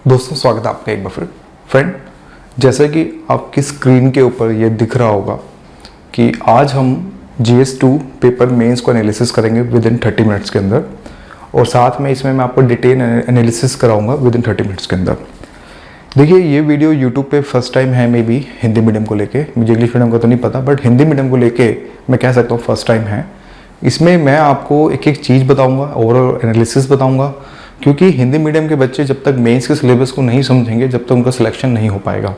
दोस्तों स्वागत है आपका एक बार फिर। फ्रेंड, जैसा कि आपकी स्क्रीन के ऊपर ये दिख रहा होगा कि आज हम GS2 पेपर मेंस को एनालिसिस करेंगे विद इन 30 मिनट्स के अंदर, और साथ में इसमें मैं आपको डिटेल एनालिसिस कराऊंगा विद इन 30 मिनट्स के अंदर। देखिए, ये वीडियो यूट्यूब पे फर्स्ट टाइम है, मे बी हिंदी मीडियम को लेके। मुझे इंग्लिश मीडियम का तो नहीं पता, बट हिंदी मीडियम को लेके मैं कह सकता हूँ फर्स्ट टाइम है। इसमें मैं आपको एक एक चीज़ बताऊँगा, ओवरऑल एनालिसिस बताऊँगा, क्योंकि हिंदी मीडियम के बच्चे जब तक मेंस के सिलेबस को नहीं समझेंगे जब तक उनका सिलेक्शन नहीं हो पाएगा।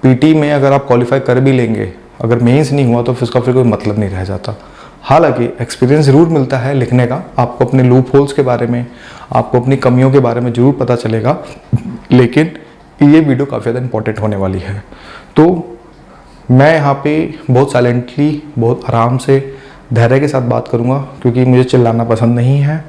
पीटी में अगर आप क्वालिफाई कर भी लेंगे, अगर मेंस नहीं हुआ तो फिर उसका फिर कोई मतलब नहीं रह जाता। हालांकि एक्सपीरियंस ज़रूर मिलता है लिखने का, आपको अपने लूप होल्स के बारे में, आपको अपनी कमियों के बारे में ज़रूर पता चलेगा, लेकिन ये वीडियो काफ़ी ज़्यादा इंपॉर्टेंट होने वाली है। तो मैं यहाँ पे बहुत साइलेंटली, बहुत आराम से, धैर्य के साथ बात करूँगा, क्योंकि मुझे चिल्लाना पसंद नहीं है।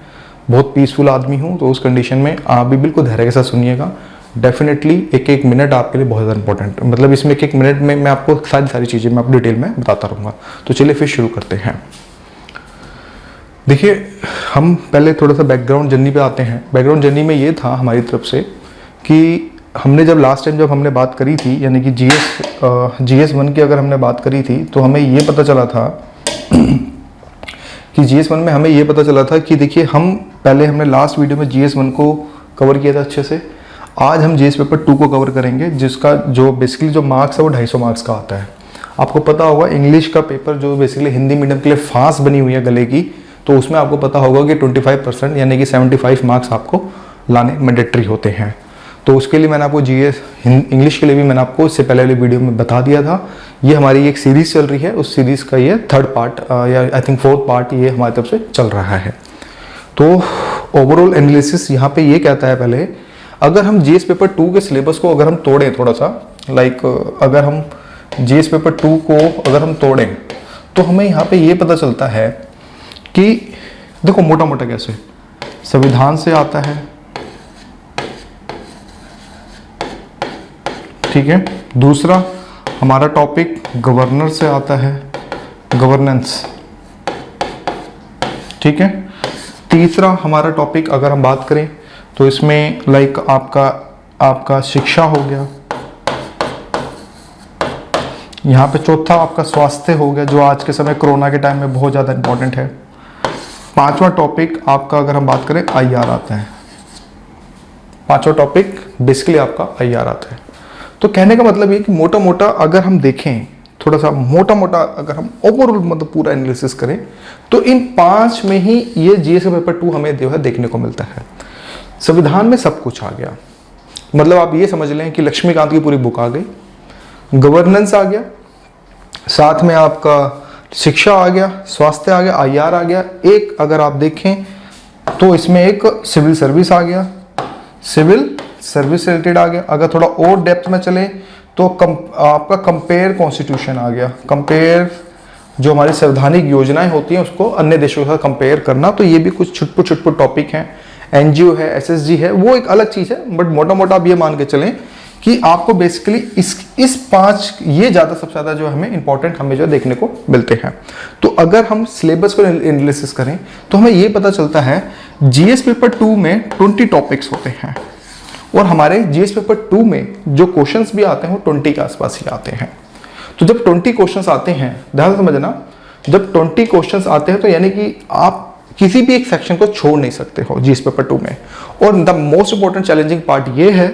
बहुत पीसफुल आदमी हूँ, तो उस कंडीशन में आप भी बिल्कुल धैर्य के साथ सुनिएगा। डेफिनेटली एक एक मिनट आपके लिए बहुत ज़्यादा इंपॉर्टेंट, मतलब इसमें एक एक मिनट में मैं आपको सारी चीज़ें मैं आपको डिटेल में बताता रहूँगा। तो चलिए फिर शुरू करते हैं। देखिए, हम पहले थोड़ा सा बैकग्राउंड जर्नी पे आते हैं। बैकग्राउंड जर्नी में ये था हमारी तरफ से कि हमने जब लास्ट टाइम हमने बात करी थी, यानी कि GS1 की अगर हमने बात करी थी, तो हमें ये पता चला था कि GS1 में हमें ये पता चला था कि देखिए, हमने लास्ट वीडियो में GS1 को कवर किया था अच्छे से। आज हम GS पेपर 2 को कवर करेंगे, जिसका जो बेसिकली जो मार्क्स है वो 250 मार्क्स का आता है। आपको पता होगा इंग्लिश का पेपर जो बेसिकली हिंदी मीडियम के लिए फास्ट बनी हुई है गले की, तो उसमें आपको पता होगा कि 25% यानी कि 75 मार्क्स आपको लाने मैंडेटरी होते हैं। तो उसके लिए मैंने आपको इंग्लिश के लिए भी मैंने आपको इससे पहले वाली वीडियो में बता दिया था। ये हमारी एक सीरीज़ चल रही है, उस सीरीज़ का ये 3rd पार्ट या आई थिंक 4th पार्ट ये हमारी तरफ से चल रहा है। तो ओवरऑल एनालिसिस यहाँ पे ये कहता है, पहले अगर हम GS पेपर 2 के सिलेबस को अगर हम तोड़ें थोड़ा सा, अगर हम GS पेपर 2 को अगर हम तोड़ें, तो हमें यहाँ पे ये पता चलता है कि देखो मोटा मोटा कैसे संविधान से आता है, ठीक है। दूसरा हमारा टॉपिक गवर्नर से आता है, गवर्नेंस, ठीक है। तीसरा हमारा टॉपिक अगर हम बात करें तो इसमें आपका शिक्षा हो गया। यहाँ पे चौथा आपका स्वास्थ्य हो गया, जो आज के समय कोरोना के टाइम में बहुत ज़्यादा इंपॉर्टेंट है। पांचवा टॉपिक आपका अगर हम बात करें IR आता है। पांचवा टॉपिक बेसिकली आपका IR आता है। तो कहने का मतलब ये कि मोटा मोटा अगर हम देखें, थोड़ा सा मोटा मोटा अगर हम ओवरऑल मतलब पूरा एनालिसिस करें, तो इन 5 में ही ये GS पेपर 2 हमें जो है देखने को मिलता है। संविधान में सब कुछ आ गया, मतलब आप ये समझ लें कि लक्ष्मीकांत की पूरी बुक आ गई, गवर्नेंस आ गया, साथ में आपका शिक्षा आ गया, स्वास्थ्य आ गया, IR आ गया। एक अगर आप देखें तो इसमें एक सिविल सर्विस आ गया, सिविल सर्विस रिलेटेड आ गया। अगर थोड़ा और डेप्थ में चले तो आपका कंपेयर कॉन्स्टिट्यूशन आ गया, कंपेयर जो हमारी संवैधानिक योजनाएं होती हैं उसको अन्य देशों के साथ कंपेयर करना। तो ये भी कुछ छुटपुट टॉपिक हैं। NGO है, SSG है, वो एक अलग चीज़ है, बट मोटा मोटा आप ये मान के चलें कि आपको बेसिकली इस 5 ये ज़्यादा सबसे ज़्यादा जो हमें इंपॉर्टेंट हमें जो देखने को मिलते हैं। तो अगर हम सिलेबस को एनालिसिस करें तो हमें ये पता चलता है GS पेपर 2 में 20 टॉपिक्स होते हैं, और हमारे GS पेपर 2 में जो क्वेश्चंस भी आते हैं वो 20 के आसपास ही आते हैं। तो जब 20 क्वेश्चंस आते हैं, ध्यान से समझना, जब 20 क्वेश्चंस आते हैं तो यानी कि आप किसी भी एक सेक्शन को छोड़ नहीं सकते हो GS पेपर 2 में। और the most important challenging part ये है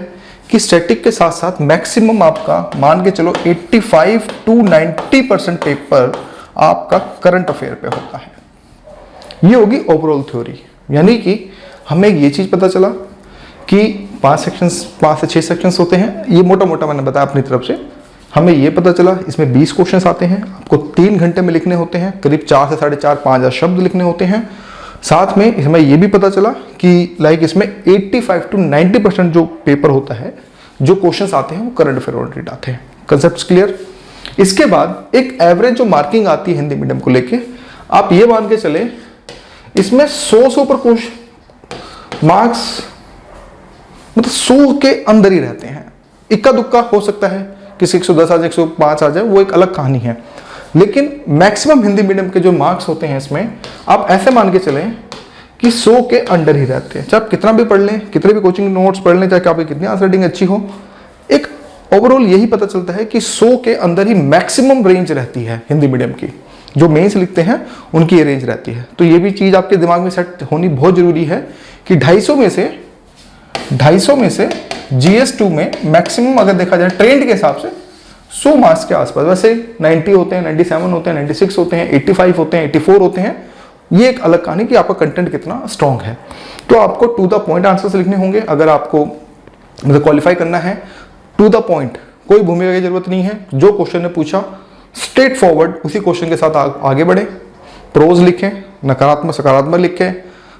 कि स्टैटिक के साथ साथ मैक्सिमम आपका मान के चलो 85 to 90% पेपर आपका करंट अफेयर पे होता है। ये होगी ओवरऑल थ्योरी, यानी कि हमें ये चीज़ पता चला कि 5 से 6 सेक्शंस होते हैं। ये मोटा मोटा मैंने बताया अपनी तरफ से। हमें ये पता चला इसमें 20 क्वेश्चंस आते हैं, आपको 3 घंटे में लिखने होते हैं, करीब 4 से 4.5-5 शब्द लिखने होते हैं। साथ में इसमें ये भी पता चला कि इसमें 85 to 90% जो पेपर होता है, जो क्वेश्चंस आते हैं वो करंट अफेयर ओरिएंटेड आते हैं। Concept clear. इसके बाद एक एवरेज जो मार्किंग आती है हिंदी मीडियम को लेके, आप ये मान के चले इसमें 100 पर क्वेश्चन मार्क्स मतलब 100 के अंदर ही रहते हैं। इक्का दुक्का हो सकता है किसी 110 आ जाए, 105 आ जाए, वो एक अलग कहानी है। लेकिन मैक्सिमम हिंदी मीडियम के जो मार्क्स होते हैं इसमें आप ऐसे मान के चलें कि 100 के अंडर ही रहते हैं। चाहे आप कितना भी पढ़ लें, कितने भी कोचिंग नोट्स पढ़ लें, चाहे आपकी कितनी आंसर राइटिंग अच्छी हो, एक ओवरऑल यही पता चलता है कि 100 के अंदर ही मैक्सिमम रेंज रहती है हिंदी मीडियम की। जो मेंस लिखते हैं उनकी ये रेंज रहती है। तो ये भी चीज़ आपके दिमाग में सेट होनी बहुत ज़रूरी है कि 250 में से GS2 में मैक्सिमम अगर देखा जाए ट्रेंड के हिसाब से 100 मार्क्स के आसपास, वैसे 90 होते हैं, 97 होते हैं, 96 होते हैं, 85 होते हैं, 84 होते हैं। ये एक अलग कहानी कि आपका कंटेंट कितना स्ट्रांग है। तो आपको टू द पॉइंट आंसर्स लिखने होंगे अगर आपको मतलब क्वालिफाई करना है। टू द पॉइंट, कोई भूमिका की जरूरत नहीं है। जो क्वेश्चन ने पूछा स्ट्रेट फॉरवर्ड उसी क्वेश्चन के साथ आगे बढ़े। प्रोज लिखें, नकारात्मक सकारात्मक लिखें,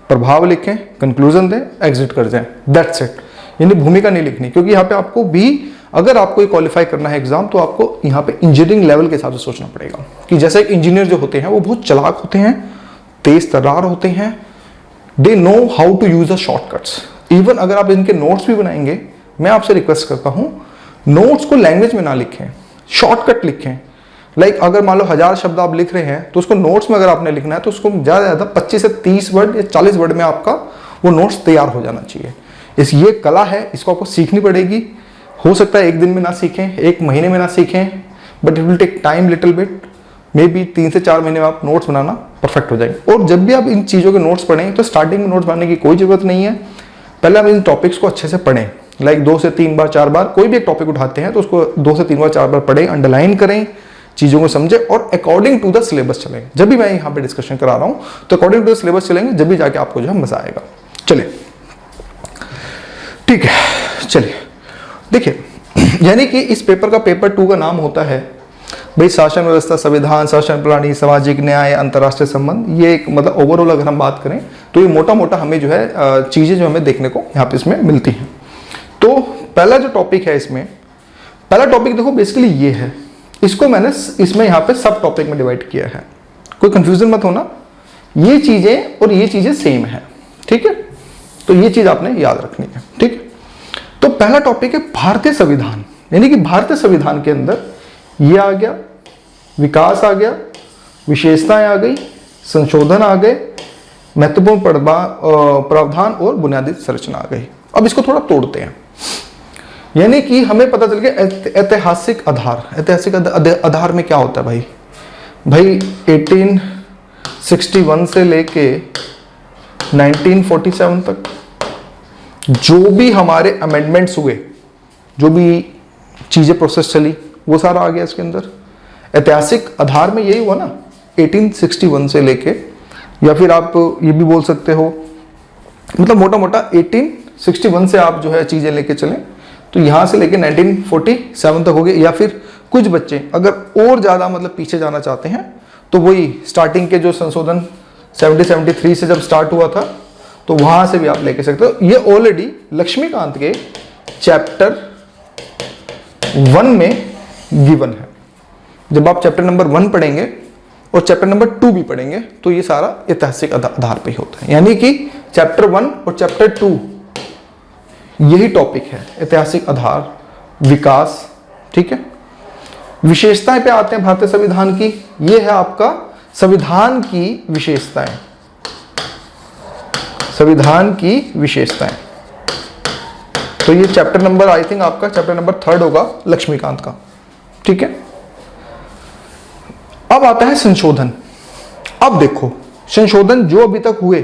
प्रभाव लिखें, कंक्लूजन दें, एग्जिट कर जाएं, दैट्स इट। यानी भूमिका नहीं लिखनी, क्योंकि यहाँ पे आपको भी अगर आपको क्वालिफाई करना है एग्जाम, तो आपको यहाँ पे इंजीनियरिंग लेवल के हिसाब से सोचना पड़ेगा कि जैसे एक इंजीनियर जो होते हैं वो बहुत चालाक होते हैं, तेज तर्रार होते हैं, they know how to use the shortcuts. Even अगर आप इनके नोट्स भी बनाएंगे, मैं आपसे रिक्वेस्ट करता हूं नोट्स को लैंग्वेज में ना लिखें, शॉर्टकट लिखें। लाइक अगर मान लो 1000 शब्द आप लिख रहे हैं, तो उसको नोट्स में अगर आपने लिखना है तो उसको ज़्यादा से ज़्यादा 25 से 30 वर्ड या 40 वर्ड में आपका वो नोट्स तैयार हो जाना चाहिए। ये कला है, इसको आपको सीखनी पड़ेगी। हो सकता है एक दिन में ना सीखें, एक महीने में ना सीखें, but it will take time little bit. Maybe 3 से 4 महीने में आप नोट्स बनाना परफेक्ट हो जाएंगे। और जब भी आप इन चीज़ों के नोट्स पढ़ें तो स्टार्टिंग में नोट्स बनाने की कोई ज़रूरत नहीं है। पहले आप इन टॉपिक्स को अच्छे से पढ़ें, लाइक 2 से 3 बार 4 बार कोई भी एक टॉपिक उठाते हैं तो उसको 2 से 3 बार 4 बार पढ़ें, अंडरलाइन करें, चीज़ों को समझें और अकॉर्डिंग टू द सिलेबस चलें। जब भी मैं यहाँ पे डिस्कशन करा रहा हूँ तो अकॉर्डिंग टू द सिलेबस चलेंगे, जब भी जाके आपको जो है मजा आएगा। चलिए ठीक है, चलिए देखिए, यानी कि इस पेपर का पेपर 2 का नाम होता है भाई शासन व्यवस्था, संविधान, शासन प्रणाली, सामाजिक न्याय, अंतर्राष्ट्रीय संबंध। ये एक मतलब ओवरऑल अगर हम बात करें तो ये मोटा मोटा हमें जो है चीज़ें जो हमें देखने को यहाँ पे इसमें मिलती हैं। तो पहला जो टॉपिक है इसमें, पहला टॉपिक देखो बेसिकली ये है, इसको मैंने इसमें यहाँ पे सब टॉपिक में डिवाइड किया है, कोई कंफ्यूजन मत होना। ये चीज़ें और ये चीज़ें सेम है, ठीक है। तो ये चीज़ आपने याद रखनी है, ठीक है। तो पहला टॉपिक है भारतीय संविधान, यानी कि भारतीय संविधान के अंदर ये आ गया, विकास आ गया, विशेषताएं आ गई, संशोधन आ गए, महत्वपूर्ण प्रावधान और बुनियादी संरचना आ गई। अब इसको थोड़ा तोड़ते हैं, यानी कि हमें पता चल गया ऐतिहासिक आधार। ऐतिहासिक आधार में क्या होता है भाई? भाई 1861 से लेके 1947 तक जो भी हमारे अमेंडमेंट्स हुए, जो भी चीजें प्रोसेस चली, वो सारा आ गया इसके अंदर। ऐतिहासिक आधार में यही हुआ ना, 1861 से लेके, या फिर आप ये भी बोल सकते हो मतलब मोटा मोटा 1861 से आप जो है चीजें लेके चलें तो यहां से लेके 1947 तक हो गए। या फिर कुछ बच्चे अगर और ज्यादा मतलब पीछे जाना चाहते हैं तो वही स्टार्टिंग के जो संशोधन 73 से जब स्टार्ट हुआ था तो वहां से भी आप लेके सकते हो। ये ऑलरेडी लक्ष्मीकांत के चैप्टर 1 में गिवन है। जब आप चैप्टर नंबर 1 पढ़ेंगे और चैप्टर नंबर 2 भी पढ़ेंगे तो ये सारा ऐतिहासिक आधार पे ही होता है, यानी कि चैप्टर 1 और चैप्टर 2 यही टॉपिक है, ऐतिहासिक आधार, विकास, ठीक है। विशेषताएं पे आते हैं भारतीय संविधान की। ये है आपका संविधान की विशेषताएं, संविधान की विशेषताएं। तो ये चैप्टर नंबर आई थिंक आपका चैप्टर नंबर 3 होगा लक्ष्मीकांत का, ठीक है। अब आता है संशोधन। अब देखो संशोधन जो अभी तक हुए,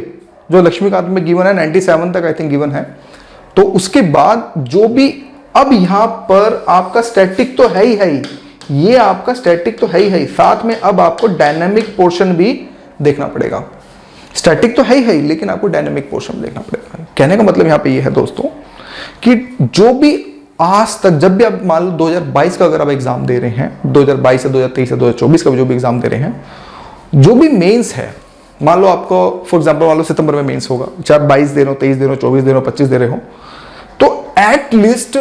जो लक्ष्मीकांत में गिवन है 97 तक आई थिंक गिवन है, तो उसके बाद जो भी अब यहां पर आपका स्टैटिक तो है ही, ये आपका स्टैटिक तो है ही, साथ में अब आपको डायनामिक पोर्शन भी देखना पड़ेगा। स्टैटिक तो है ही लेकिन आपको डायनामिक पोर्शन देखना पड़ेगा। कहने का मतलब यहां पे ये है दोस्तों कि जो भी आज तक, जब भी आप मान लो 2022 का अगर आप एग्जाम दे रहे हैं, 2022 से 2023 से 2024 का जो भी एग्जाम दे रहे हैं, जो भी मेंस है, मान लो आपको फॉर एग्जांपल मान लो सितंबर में मेंस होगा, चाहे 22 दे रहे हो, 23 दे रहे हो, 24 दे रहे हो, 25 दे रहे हो, तो एट लीस्ट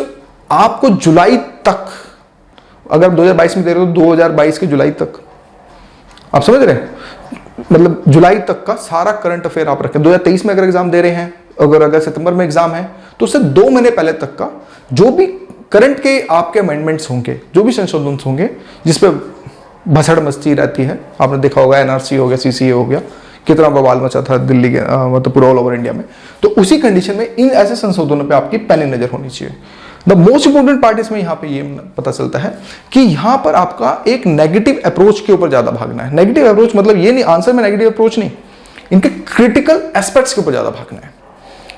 आपको जुलाई तक, अगर 2022 में दे रहे हो 2022 के जुलाई तक, आप समझ रहे हैं, मतलब जुलाई तक का सारा करंट अफेयर आप रखें। 2023 में अगर एग्जाम दे रहे हैं, अगर सितंबर में एग्जाम है तो उससे 2 महीने पहले तक का जो भी करंट के आपके अमेंडमेंट्स होंगे, जो भी संशोधन होंगे जिसपे भसड़ मस्ती रहती है, आपने देखा होगा एनआरसी हो गया, सीसीए हो गया, कितना बवाल मचा था दिल्ली के मतलब पूरा ऑल ओवर इंडिया में। तो उसी कंडीशन में इन ऐसे संशोधनों पे आपकी पैनी नजर होनी चाहिए। द मोस्ट इंपोर्टेंट पार्ट इसमें यहाँ पे ये पता चलता है कि यहाँ पर आपका एक नेगेटिव अप्रोच के ऊपर ज्यादा भागना है। नेगेटिव अप्रोच मतलब ये नहीं, आंसर में नेगेटिव अप्रोच नहीं, इनके क्रिटिकल एस्पेक्ट्स के ऊपर ज्यादा भागना है।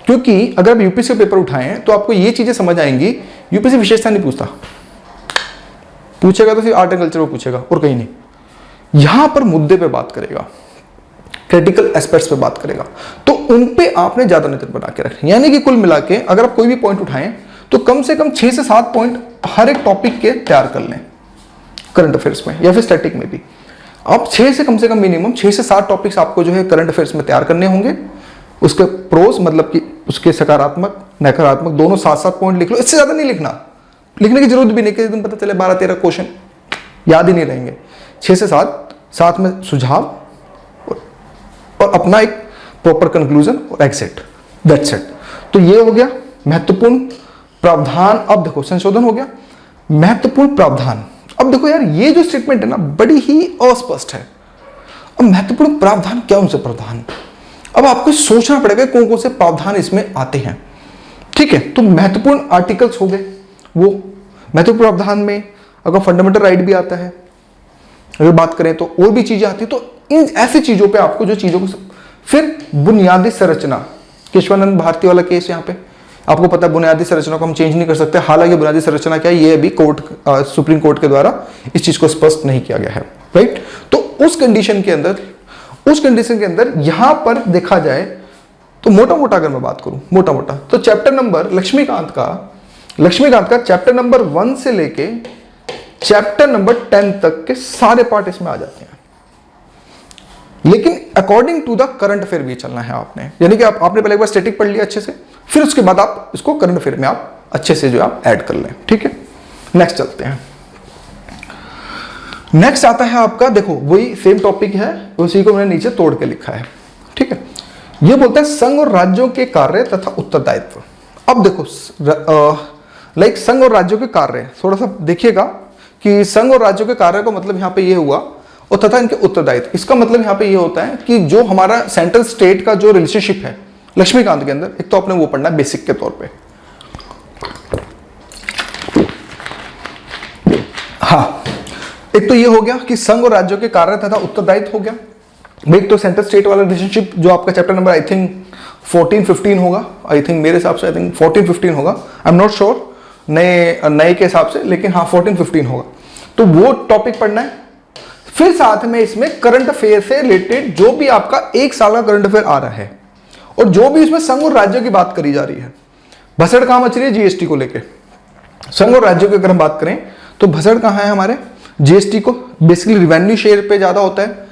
क्योंकि अगर आप यूपीएससी का पेपर उठाएं तो आपको ये चीजें समझ आएंगी, यूपीएससी विशेषता नहीं पूछता, पूछेगा तो सिर्फ आर्ट एंड कल्चर को पूछेगा और कहीं नहीं। यहां पर मुद्दे पे बात करेगा, क्रिटिकल एस्पेक्ट्स पे बात करेगा, तो उन पे आपने ज्यादा नजर बना के रखनी। यानी कि कुल मिला के अगर आप कोई भी पॉइंट उठाएं तो कम से कम 6 से 7 पॉइंट हर एक टॉपिक के तैयार कर लें, करंट अफेयर्स में या फिर स्टैटिक में भी। आप 6 से कम मिनिमम 6 से 7 टॉपिक्स आपको जो है करंट अफेयर्स में तैयार करने होंगे। उसके प्रोस मतलब कि उसके सकारात्मक नकारात्मक दोनों 7-7 पॉइंट लिख लो, इससे ज्यादा नहीं लिखना, लिखने की जरूरत भी नहीं, किसी दिन पता चले 12-13 क्वेश्चन याद ही नहीं रहेंगे। 6 से 7, साथ में सुझाव और अपना एक प्रॉपर कंक्लूजन और एग्जिट, दैट्स इट। तो ये हो गया महत्वपूर्ण प्रावधान। अब देखो संशोधन हो गया, महत्वपूर्ण प्रावधान। अब देखो यार ये जो स्टेटमेंट है ना बड़ी ही अस्पष्ट है। अब महत्वपूर्ण प्रावधान क्या, उनसे प्रावधान, अब आपको सोचना पड़ेगा कौन कौन से प्रावधान इसमें आते हैं। ठीक है, तो महत्वपूर्ण आर्टिकल्स हो गए, वो महत्वपूर्ण प्रावधान में अगर फंडामेंटल राइट भी आता है, अगर बात करें तो और भी चीजें आती है। तो इन ऐसी चीजों पे आपको जो चीजों को, फिर बुनियादी संरचना, केशवानंद भारती वाला केस यहाँ पे आपको पता है, बुनियादी संरचना को हम चेंज नहीं कर सकते। हालांकि बुनियादी संरचना क्या है ये अभी कोर्ट सुप्रीम कोर्ट के द्वारा इस चीज को स्पष्ट नहीं किया गया है, राइट। तो उस कंडीशन के अंदर यहां पर देखा जाए तो मोटा मोटा अगर मैं बात करूं, मोटा मोटा तो चैप्टर नंबर लक्ष्मीकांत का चैप्टर नंबर 1 से लेके चैप्टर नंबर 10 तक के सारे पार्ट इसमें आ जाते हैं। लेकिन according to the current affair भी चलना है आपने, यानी कि आपने पहले एक बार स्टैटिक पढ़ लिया अच्छे से, फिर उसके बाद आप इसको करंट अफेयर में आप अच्छे से जो आप ऐड कर लें। ठीक है, नेक्स्ट चलते हैं। नेक्स्ट आता है आपका, देखो वही सेम टॉपिक है, उसी को मैंने नीचे तोड़ के लिखा है। ठीक है, ये बोलता है संघ और राज्यों के कार्य तथा उत्तरदायित्व। अब देखो लाइक संघ और राज्यों के कार्य, थोड़ा सा देखिएगा कि संघ और राज्यों के कार्य का मतलब यहाँ पे ये हुआ, और तथा इनके उत्तरदायित्व। इसका मतलब यहाँ पे ये होता है कि जो हमारा सेंट्रल स्टेट का जो रिलेशनशिप है लक्ष्मीकांत के अंदर, एक तो आपने वो पढ़ना है बेसिक के तौर पे। हाँ, एक तो ये हो गया कि संघ और राज्यों के कार्य तथा उत्तरदायित्व हो गया। एक तो सेंट्रल स्टेट वाला रिलेशनशिप जो आपका चैप्टर नंबर आई थिंक 14-15 होगा, आई थिंक मेरे हिसाब से आई थिंक 14-15 होगा, आई एम नॉट श्योर नए के हिसाब से, लेकिन हाँ 14-15 होगा। तो वो टॉपिक पढ़ना है। फिर साथ में इसमें करंट अफेयर से रिलेटेड जो भी आपका एक साल का करंट अफेयर आ रहा है, और जो भी इसमें संघ और राज्यों की बात करी जा रही है, भसड़ कहां मच रही है जीएसटी को लेके। संघ और राज्यों की अगर हम बात करें तो भसड़ कहां है हमारे जीएसटी को, बेसिकली रिवेन्यू शेयर पे ज्यादा होता है,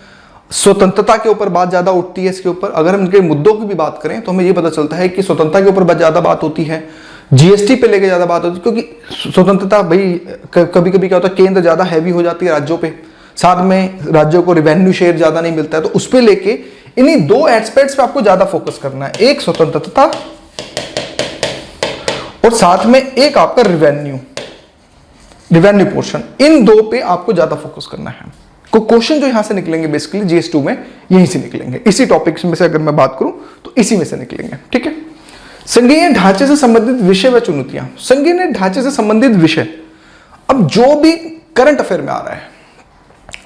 स्वतंत्रता के ऊपर बात ज्यादा उठती है इसके ऊपर। अगर हम इनके मुद्दों की भी बात करें तो हमें ये पता चलता है कि स्वतंत्रता के ऊपर ज्यादा बात होती है, जीएसटी पे लेके ज्यादा बात होती है, क्योंकि स्वतंत्रता भाई कभी कभी क्या होता है केंद्र ज्यादा हैवी हो जाती है राज्यों पे, साथ में राज्यों को रिवेन्यू शेयर ज्यादा नहीं मिलता है, तो उस पे लेके इन्हीं दो एस्पेक्ट्स पे आपको ज्यादा फोकस करना है, एक स्वतंत्रता और साथ में एक आपका रिवेन्यू पोर्शन, इन दो पे आपको ज्यादा फोकस करना है। को क्वेश्चन जो यहां से निकलेंगे बेसिकली जीएस2 में यहीं से निकलेंगे, इसी टॉपिक में से अगर मैं बात करूं तो इसी में से निकलेंगे। ठीक है, संघीय ढांचे से संबंधित विषय व चुनौतियां। संघीय ढांचे से संबंधित विषय, अब जो भी करंट अफेयर में आ रहा है,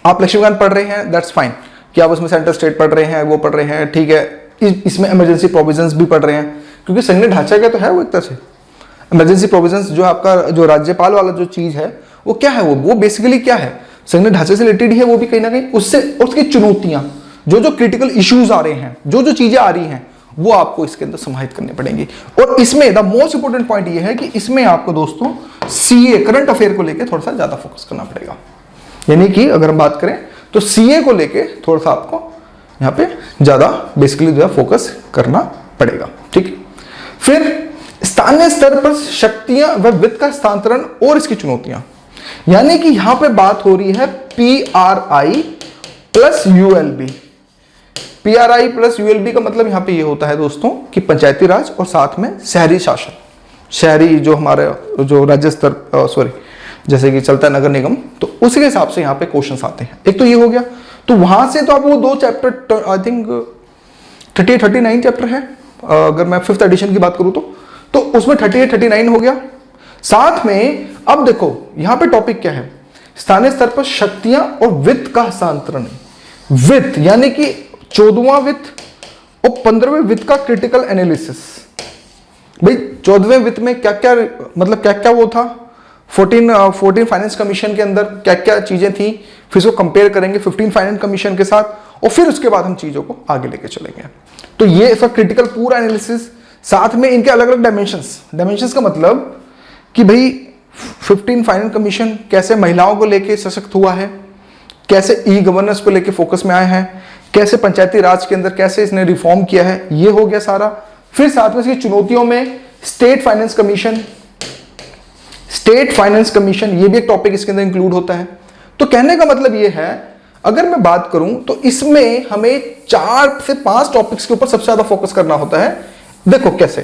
आप लक्ष्मीकांत पढ़ रहे हैं दैट्स फाइन, कि आप उसमें सेंट्रल स्टेट पढ़ रहे हैं, वो पढ़ रहे हैं, ठीक है, इसमें इमरजेंसी प्रोविजंस भी पढ़ रहे हैं, क्योंकि संघीय ढांचा क्या तो है वो एक तरह से इमरजेंसी प्रोविजंस। जो आपका जो राज्यपाल वाला जो चीज है वो क्या है, वो बेसिकली क्या है, संघीय ढांचे से रिलेटेड ही है वो भी कहीं ना कहीं, उससे उसकी चुनौतियां, जो क्रिटिकल इश्यूज आ रहे हैं, जो चीजें आ रही हैं, वो आपको इसके अंदर समाहित करनी पड़ेंगी। और इसमें द मोस्ट इंपोर्टेंट पॉइंट ये है कि इसमें आपको दोस्तों सीए करंट अफेयर को लेकर थोड़ा सा ज्यादा फोकस करना पड़ेगा। यानी कि अगर हम बात करें तो सीए को लेके थोड़ा सा आपको यहाँ पे ज्यादा बेसिकली जो है फोकस करना पड़ेगा। ठीक है, फिर स्थानीय स्तर पर शक्तियां व वित्त का हस्तांतरण और इसकी चुनौतियां, यानी कि यहां पे बात हो रही है PRI plus ULB. PRI plus ULB का मतलब यहां पे ये होता है दोस्तों कि पंचायती राज और साथ में शहरी शासन, शहरी जो हमारे जो राज्य स्तर जैसे कि चलता है नगर निगम, तो उसके हिसाब से यहाँ पे क्वेश्चंस आते हैं। एक तो ये हो गया, तो वहां से तो आप वो दो चैप्टर आई थिंक 38 39 चैप्टर है, अगर मैं 5th एडिशन की बात करूं तो उसमें 38 39 हो गया। साथ में अब देखो यहां पे टॉपिक क्या है, स्थानीय स्तर पर शक्तियां और वित्त का हस्तांतरण। वित्त यानी कि 14वां वित्त और 15वें वित्त का क्रिटिकल एनालिसिस। भाई 14वें वित्त में क्या क्या, मतलब क्या क्या वो था, 14 फाइनेंस कमीशन के अंदर क्या क्या चीजें थी, फिर उसको कंपेयर करेंगे 15 फाइनेंस कमीशन के साथ, और फिर उसके बाद हम चीजों को आगे लेके चलेंगे। तो ये इसका क्रिटिकल पूरा एनालिसिस, साथ में इनके अलग अलग डायमेंशंस का मतलब कि भाई 15 फाइनेंस कमीशन कैसे महिलाओं को लेके सशक्त हुआ है, कैसे ई गवर्नेंस को लेके फोकस में आए हैं, कैसे पंचायती राज के अंदर कैसे इसने रिफॉर्म किया है, ये हो गया सारा। फिर साथ में इसकी चुनौतियों में स्टेट फाइनेंस कमीशन ये भी एक टॉपिक इसके अंदर इंक्लूड होता है। तो कहने का मतलब ये है, अगर मैं बात करूं तो इसमें हमें 4 से 5 टॉपिक्स के ऊपर सबसे ज्यादा फोकस करना होता है। देखो कैसे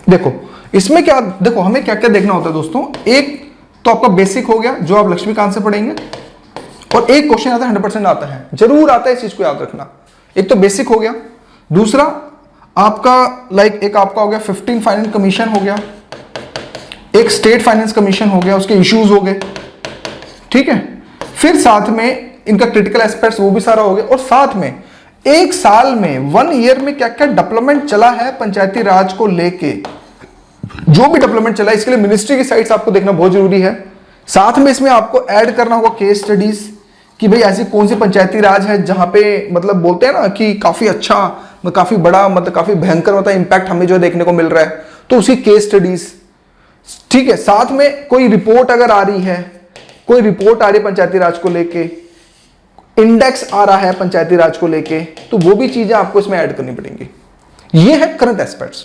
देखो इसमें क्या, देखो हमें क्या क्या देखना होता है दोस्तों। एक तो आपका बेसिक हो गया जो आप लक्ष्मीकांत से पढ़ेंगे, और एक क्वेश्चन आता है 100% आता है, जरूर आता है, इस चीज को याद रखना। एक तो बेसिक हो गया, दूसरा आपका एक आपका हो गया 15 फाइनेंस कमीशन हो गया, एक स्टेट फाइनेंस कमीशन हो गया, उसके इश्यूज हो गए, ठीक है। फिर साथ में इनका क्रिटिकल एस्पेक्ट्स वो भी सारा हो गया, और साथ में एक साल में 1 ईयर में क्या क्या डेवलपमेंट चला है पंचायती राज को लेके, जो भी डेवलपमेंट चला है इसके लिए मिनिस्ट्री की साइट्स आपको देखना बहुत जरूरी है। साथ में इसमें आपको ऐड करना होगा केस स्टडीज कि भाई ऐसी कौन सी पंचायती राज है जहां पे मतलब बोलते हैं ना कि काफी अच्छा, काफी बड़ा, मतलब काफी भयंकर मतलब इंपैक्ट हमें जो देखने को मिल रहा है, तो उसकी केस स्टडीज, ठीक है। साथ में कोई रिपोर्ट अगर आ रही है, कोई रिपोर्ट आ रही है पंचायती राज को लेके, इंडेक्स आ रहा है पंचायती राज को लेके, तो वो भी चीजें आपको इसमें ऐड करनी पड़ेंगी। ये है करंट एस्पेक्ट्स,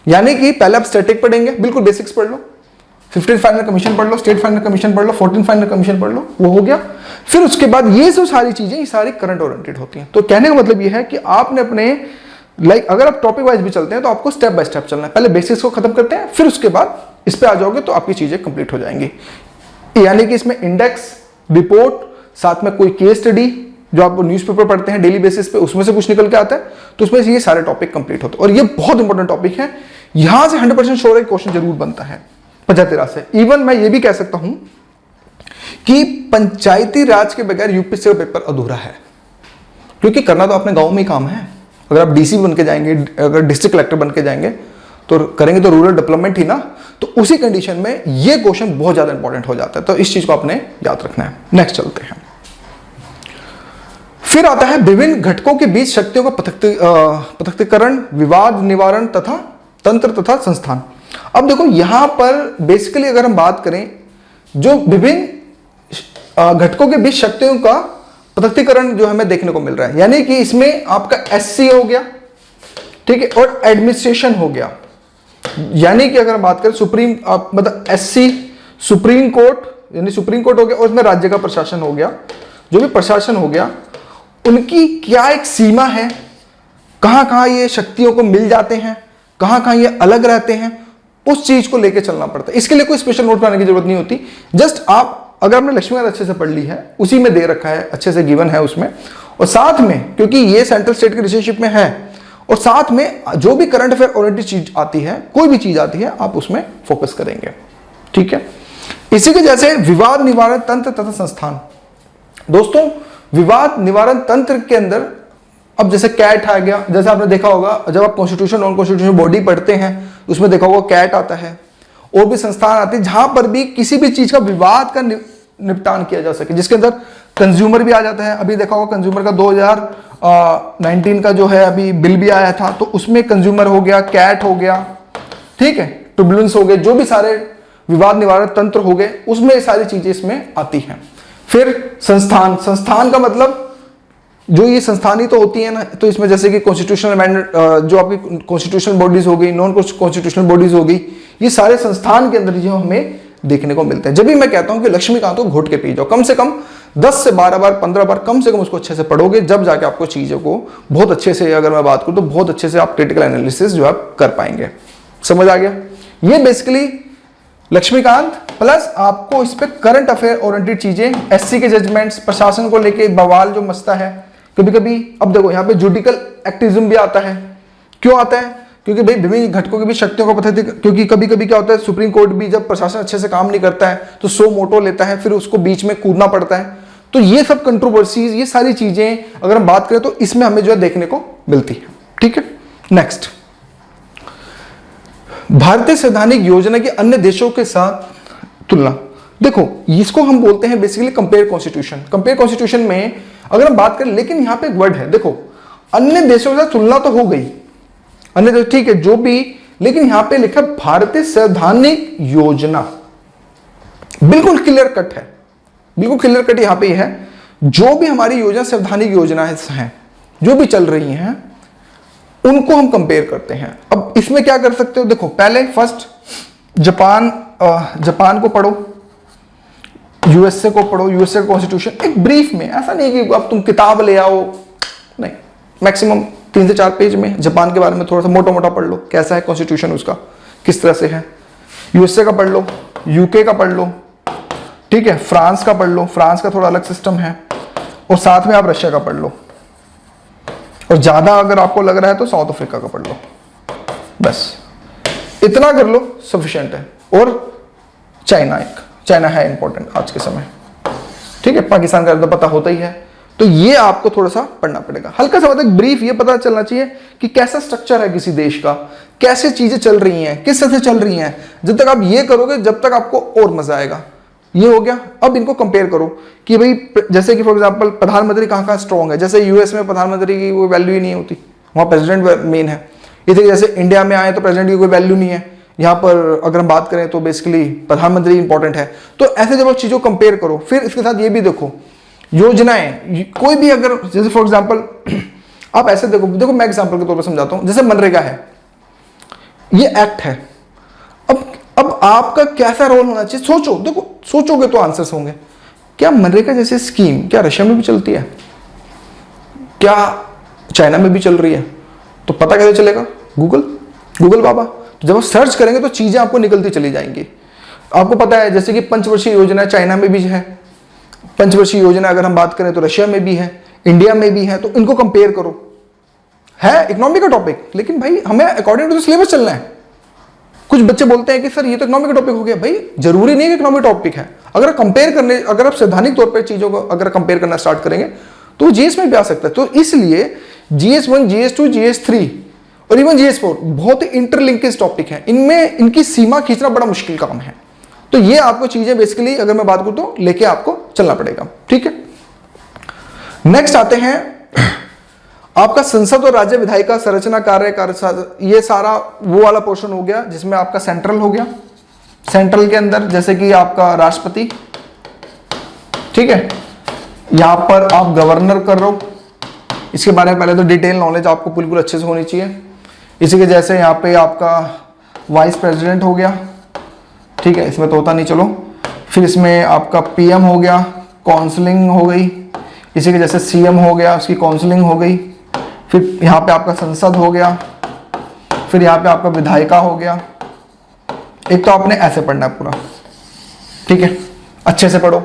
यानी कि पहले आप स्टैटिक पढ़ेंगे, बिल्कुल बेसिक्स पढ़ लो, 15 फाइनल कमीशन पढ़ लो, स्टेट फाइनल कमीशन पढ़ लो, 14 फाइनल कमीशन पढ़ लो, वो हो गया। फिर उसके बाद ये जो सारी चीजें, ये सारी करंट ओरिएंटेड होती हैं। तो कहने का मतलब ये है कि आपने अपने अगर आप टॉपिक वाइज भी चलते हैं तो आपको स्टेप बाय स्टेप चलना है। पहले बेसिक्स को खत्म करते हैं, फिर उसके बाद इस पे आ जाओगे तो आपकी चीजें कंप्लीट हो जाएंगी। यानी कि इसमें इंडेक्स, रिपोर्ट, साथ में कोई केस स्टडी, जो आप न्यूज़पेपर पढ़ते हैं डेली बेसिस पे, उसमें से कुछ निकल के आता है, तो उसमें से ये सारे टॉपिक कंप्लीट होते हैं। और ये बहुत इंपॉर्टेंट टॉपिक है, यहां से 100% श्योर है क्वेश्चन जरूर बनता है पंचायती राज से। इवन मैं ये भी कह सकता हूं कि पंचायती राज के बगैर यूपीएससी का पेपर अधूरा है, क्योंकि करना तो अपने गांव में ही काम है। अगर आप डीसी बन के जाएंगे, अगर डिस्ट्रिक्ट कलेक्टर बन के जाएंगे तो करेंगे तो रूरल डेवलपमेंट ही ना, तो उसी कंडीशन में ये क्वेश्चन बहुत ज्यादा इंपॉर्टेंट हो जाता है। तो इस चीज को आपने याद रखना है। नेक्स्ट चलते हैं। फिर आता है विभिन्न घटकों के बीच शक्तियों का पृथक्करण, विवाद निवारण तथा तंत्र तथा संस्थान। अब देखो यहां पर बेसिकली अगर हम बात करें, जो विभिन्न घटकों के बीच शक्तियों का पृथक्करण जो हमें देखने को मिल रहा है, यानी कि इसमें आपका एससी हो गया, ठीक है, और एडमिनिस्ट्रेशन हो गया। यानी कि अगर बात करें सुप्रीम, मतलब एससी सुप्रीम कोर्ट, यानी सुप्रीम कोर्ट हो गया, और उसमें राज्य का प्रशासन हो गया। जो भी प्रशासन हो गया, उनकी क्या एक सीमा है, कहां कहां ये शक्तियों को मिल जाते हैं, कहां कहां ये अलग रहते हैं, उस चीज को लेकर चलना पड़ता है। इसके लिए कोई स्पेशल नोट बनाने की जरूरत नहीं होती। जस्ट आप अगर आपने लक्ष्मीकांत अच्छे से पढ़ ली है, उसी में दे रखा है, अच्छे से गिवन है उसमें, और साथ में क्योंकि ये सेंट्रल स्टेट के रिलेशनशिप में है, और साथ में जो भी करंट अफेयर ओरिएंटेड चीज आती है, कोई भी चीज आती है, आप उसमें फोकस करेंगे, ठीक है। इसी के जैसे विवाद निवारण तंत्र तथा संस्थान। दोस्तों विवाद निवारण तंत्र के अंदर अब जैसे कैट आ गया, जैसे आपने देखा होगा जब आप कॉन्स्टिट्यूशन नॉन कॉन्स्टिट्यूशन बॉडी पढ़ते हैं, उसमें देखा होगा कैट आता है, और भी संस्थान आते हैं जहां पर भी किसी भी चीज का विवाद का निपटान किया जा सके, जिसके अंदर कंज्यूमर भी आ जाता है। अभी देखा होगा कंज्यूमर का 2019 का जो है अभी बिल भी आया था, तो उसमें कंज्यूमर हो गया, कैट हो गया, ठीक है, ट्रिब्यूनल्स हो गए, जो भी सारे विवाद निवारण तंत्र हो गए, उसमें सारी चीजें इसमें आती हैं। फिर संस्थान का मतलब जो ये संस्थानी तो होती है ना, तो इसमें जैसे कि कॉन्स्टिट्यूशनल अमेंडमेंट, जो आपकी कॉन्स्टिट्यूशनल बॉडीज हो गई, नॉन कॉन्स्टिट्यूशनल बॉडीज हो गई, ये सारे संस्थान के अंदर जो हमें देखने को मिलते हैं। जब भी मैं कहता हूं कि लक्ष्मीकांत को घोट के पी जाओ, कम से कम 10 से 12 बार 15 बार कम से कम उसको अच्छे से पढ़ोगे, जब जाके आपको चीजों को बहुत अच्छे से, अगर मैं बात करूं तो बहुत अच्छे से आप क्रिटिकल एनालिसिस जो आप कर पाएंगे। समझ आ गया? ये बेसिकली लक्ष्मीकांत प्लस आपको इस पे करंट अफेयर ओरिएंटेड चीजें, एससी के जजमेंट्स, प्रशासन को लेके बवाल जो मचता है, कभी कभी अब देखो यहाँ पे जुडिकल एक्टिविज्म भी आता है। क्यों आता है? क्योंकि भाई विभिन्न घटकों की भी शक्तियों को पता है, क्योंकि कभी कभी क्या होता है, सुप्रीम कोर्ट भी जब प्रशासन अच्छे से काम नहीं करता है तो सो मोटो लेता है, फिर उसको बीच में कूदना पड़ता है। तो ये सब कंट्रोवर्सीज, ये सारी चीजें अगर हम बात करें तो इसमें हमें जो है देखने को मिलती है। ठीक है, नेक्स्ट, भारतीय संवैधानिक योजना की अन्य देशों के साथ तुलना। देखो इसको हम बोलते हैं basically compare constitution. Compare constitution में अगर हम बात करें, लेकिन यहां पे एक वर्ड है, देखो अन्य देशों के साथ तुलना तो हो गई, अन्य देश ठीक है जो भी, लेकिन यहां पे लिखा भारतीय संवैधानिक योजना। बिल्कुल क्लियर कट है, बिल्कुल क्लियर कट यहां पे है, जो भी हमारी योजना संवैधानिक योजना हैं जो भी चल रही हैं उनको हम कंपेयर करते हैं। अब इसमें क्या कर सकते हो, देखो पहले फर्स्ट जापान को पढ़ो, यूएसए को पढ़ो, यूएसए का कॉन्स्टिट्यूशन एक ब्रीफ में, ऐसा नहीं कि अब तुम किताब ले आओ, नहीं, मैक्सिमम 3 से 4 पेज में जापान के बारे में थोड़ा सा मोटा मोटा पढ़ लो, कैसा है कॉन्स्टिट्यूशन उसका, किस तरह से है। यूएसए का पढ़ लो, यूके का पढ़ लो, ठीक है, फ्रांस का पढ़ लो, फ्रांस का थोड़ा अलग सिस्टम है, और साथ में आप रशिया का पढ़ लो, और ज्यादा अगर आपको लग रहा है तो साउथ अफ्रीका का पढ़ लो, बस इतना कर लो सफिशिएंट है। और चाइना है इंपॉर्टेंट आज के समय, ठीक है, पाकिस्तान का तो पता होता ही है, तो ये आपको थोड़ा सा पढ़ना पड़ेगा, हल्का सा मतलब ब्रीफ, ये पता चलना चाहिए कि कैसा स्ट्रक्चर है किसी देश का, कैसे चीजें चल रही हैं, किस तरह से चल रही हैं। जब तक आप ये करोगे जब तक आपको और मजा आएगा। ये हो गया। अब इनको कंपेयर करो कि भाई जैसे कि फॉर एग्जांपल प्रधानमंत्री कहाँ कहाँ स्ट्रॉन्ग है, जैसे यूएस में प्रधानमंत्री की कोई वैल्यू ही नहीं होती, वहाँ प्रेसिडेंट मेन है। इधर जैसे इंडिया में आए तो प्रेसिडेंट की कोई वैल्यू नहीं है, यहाँ पर अगर हम बात करें तो बेसिकली प्रधानमंत्री इंपॉर्टेंट है। तो ऐसे जब आप चीज़ों को कंपेयर करो, फिर इसके साथ ये भी देखो योजनाएं, कोई भी अगर जैसे फॉर एग्जाम्पल आप ऐसे देखो मैं एग्जाम्पल के तौर पर समझाता हूँ, जैसे मनरेगा है, ये एक्ट है। अब आपका कैसा रोल होना चाहिए, सोचो, देखो सोचोगे तो आंसर्स होंगे। क्या मनरेगा जैसी स्कीम क्या रशिया में भी चलती है, क्या चाइना में भी चल रही है? तो पता कैसे चलेगा? गूगल बाबा। तो जब आप सर्च करेंगे तो चीजें आपको निकलती चली जाएंगी। आपको पता है जैसे कि पंचवर्षीय योजना चाइना में भी है, पंचवर्षीय योजना अगर हम बात करें तो रशिया में भी है, इंडिया में भी है। तो इनको कंपेयर करो। है इकोनॉमी का टॉपिक, लेकिन भाई हमें अकॉर्डिंग टू सिलेबस चलना है। कुछ बच्चे बोलते हैं कि सर ये तो इकोनॉमिक का टॉपिक हो गया। भाई जरूरी नहीं है कि इकोनॉमिक टॉपिक है। अगर आप सैद्धांतिक तौर पर चीजों को अगर कंपेयर करना स्टार्ट करेंगे तो जीएस में भी आ सकता है। तो इसलिए GS1, GS2, GS3 और इवन GS4 बहुत ही इंटरलिंकेज टॉपिक है। इनमें इनकी सीमा खींचना बड़ा मुश्किल काम है। तो ये आपको चीजें बेसिकली अगर मैं बात करूं तो लेके आपको चलना पड़ेगा। ठीक है, नेक्स्ट आते हैं आपका संसद और राज्य विधायिका संरचना कार्य, ये सारा वो वाला पोर्शन हो गया जिसमें आपका सेंट्रल हो गया। सेंट्रल के अंदर जैसे कि आपका राष्ट्रपति, ठीक है, यहां पर आप गवर्नर कर रहे हो, इसके बारे में पहले तो डिटेल नॉलेज आपको बिल्कुल अच्छे से होनी चाहिए। इसी के जैसे यहाँ पे आपका वाइस प्रेसिडेंट हो गया, ठीक है, इसमें तो होता नहीं, चलो। फिर इसमें आपका PM हो गया, काउंसलिंग हो गई। इसी के जैसे CM हो गया, उसकी काउंसलिंग हो गई। फिर यहाँ पे आपका संसद हो गया, फिर यहाँ पे आपका विधायिका हो गया। एक तो आपने ऐसे पढ़ना है पूरा, ठीक है, अच्छे से पढ़ो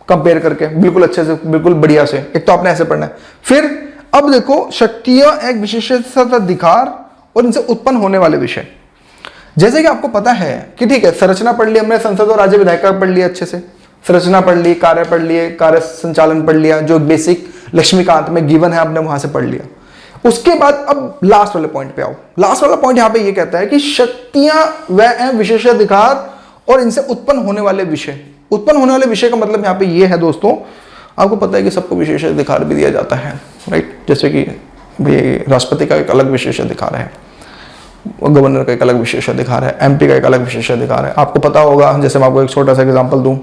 कंपेयर करके, बिल्कुल अच्छे से, बिल्कुल बढ़िया से। एक तो आपने ऐसे पढ़ना है। फिर अब देखो शक्तियां एक विशेषाधिकार और इनसे उत्पन्न होने वाले विषय। जैसे कि आपको पता है कि ठीक है, संरचना पढ़ ली हमने, संसद और राज्य विधायिका पढ़ लिया अच्छे से, संरचना पढ़ ली, कार्य पढ़ लिए, कार्य संचालन पढ़ लिया, जो बेसिक लक्ष्मीकांत में गिवन है आपने वहां से पढ़ लिया। उसके बाद अब लास्ट वाले पॉइंट पे आओ। लास्ट वाला पॉइंट यहाँ पे ये कहता है कि शक्तियां वह विशेषाधिकार और इनसे उत्पन्न होने वाले विषय। उत्पन्न होने वाले विषय का मतलब यहाँ पे ये है दोस्तों, आपको पता है कि सबको विशेषाधिकार भी दिया जाता है, राइट। जैसे कि राष्ट्रपति का एक अलग विशेषाधिकार है, गवर्नर का एक अलग विशेषाधिकार है, MP का एक अलग विशेषाधिकार है। आपको पता होगा, जैसे मैं आपको एक छोटा सा एग्जांपल दूं,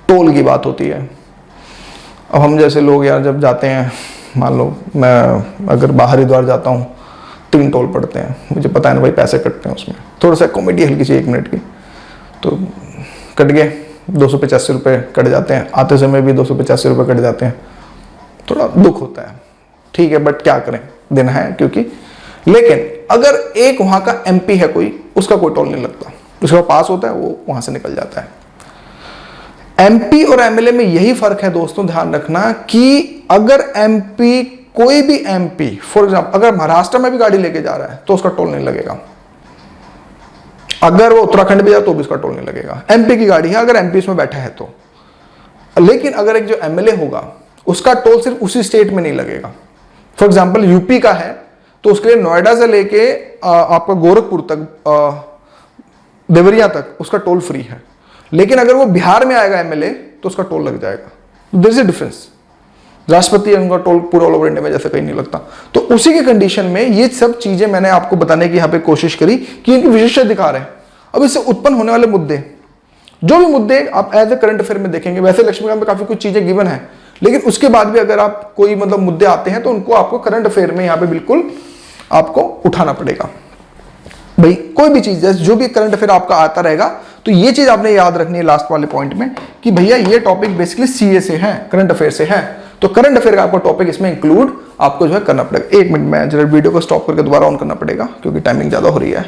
टोल की बात होती है। अब हम जैसे लोग यार जब जाते हैं, मान लो मैं अगर बाहरी द्वार जाता हूँ, 3 टोल पड़ते हैं, मुझे पता है ना भाई पैसे कटते हैं, उसमें थोड़ा सा कॉमेडी हल्की सी 1 मिनट की, तो कट गए 285 रुपये कट जाते हैं। आते समय भी 285 रुपये कट जाते हैं, थोड़ा दुख होता है, ठीक है, बट क्या करें, देना है क्योंकि। लेकिन अगर एक वहां का MP है कोई, उसका कोई टोल नहीं लगता, उसका पास होता है, वो वहां से निकल जाता है। MP और MLA में यही फर्क है दोस्तों, ध्यान रखना कि अगर MP कोई भी एमपी फॉर एग्जाम्पल अगर महाराष्ट्र में भी गाड़ी लेके जा रहा है तो उसका टोल नहीं लगेगा, अगर वो उत्तराखंड में जाए तो भी उसका टोल नहीं लगेगा। एमपी की गाड़ी है, अगर एमपी इसमें बैठा है तो। लेकिन अगर एक जो एमएलए होगा उसका टोल सिर्फ उसी स्टेट में नहीं लगेगा। फॉर एग्जाम्पल यूपी का है तो उसके लिए नोएडा से लेके आपका गोरखपुर तक देवरिया तक उसका टोल फ्री है। लेकिन अगर वो बिहार में आएगा एमएलए तो उसका टोल लग जाएगा। There is a difference. राष्ट्रपति उनका टोल पूरा ऑल ओवर इंडिया में जैसे कहीं नहीं लगता। तो उसी के कंडीशन में ये सब चीजें मैंने आपको बताने की यहाँ पे कोशिश करी कि इनके विशेषाधिकार है। अब इससे उत्पन्न होने वाले मुद्दे, जो भी मुद्दे आप एज ए करंट अफेयर में देखेंगे, वैसे लक्ष्मीकांत में काफी कुछ चीजें गिवन है, लेकिन उसके बाद भी अगर आप कोई मतलब मुद्दे आते हैं तो उनको आपको करंट अफेयर में यहाँ पे बिल्कुल आपको उठाना पड़ेगा। भाई कोई भी चीज है, जो भी करंट अफेयर आपका आता रहेगा तो ये चीज आपने याद रखनी है लास्ट वाले पॉइंट में कि भैया ये टॉपिक बेसिकली सीए से है, करंट अफेयर से है। तो करंट अफेयर का आपको टॉपिक इसमें इंक्लूड आपको जो है करना पड़ेगा। 1 मिनट में जरा वीडियो को स्टॉप करके दोबारा ऑन करना पड़ेगा क्योंकि टाइमिंग ज्यादा हो रही है।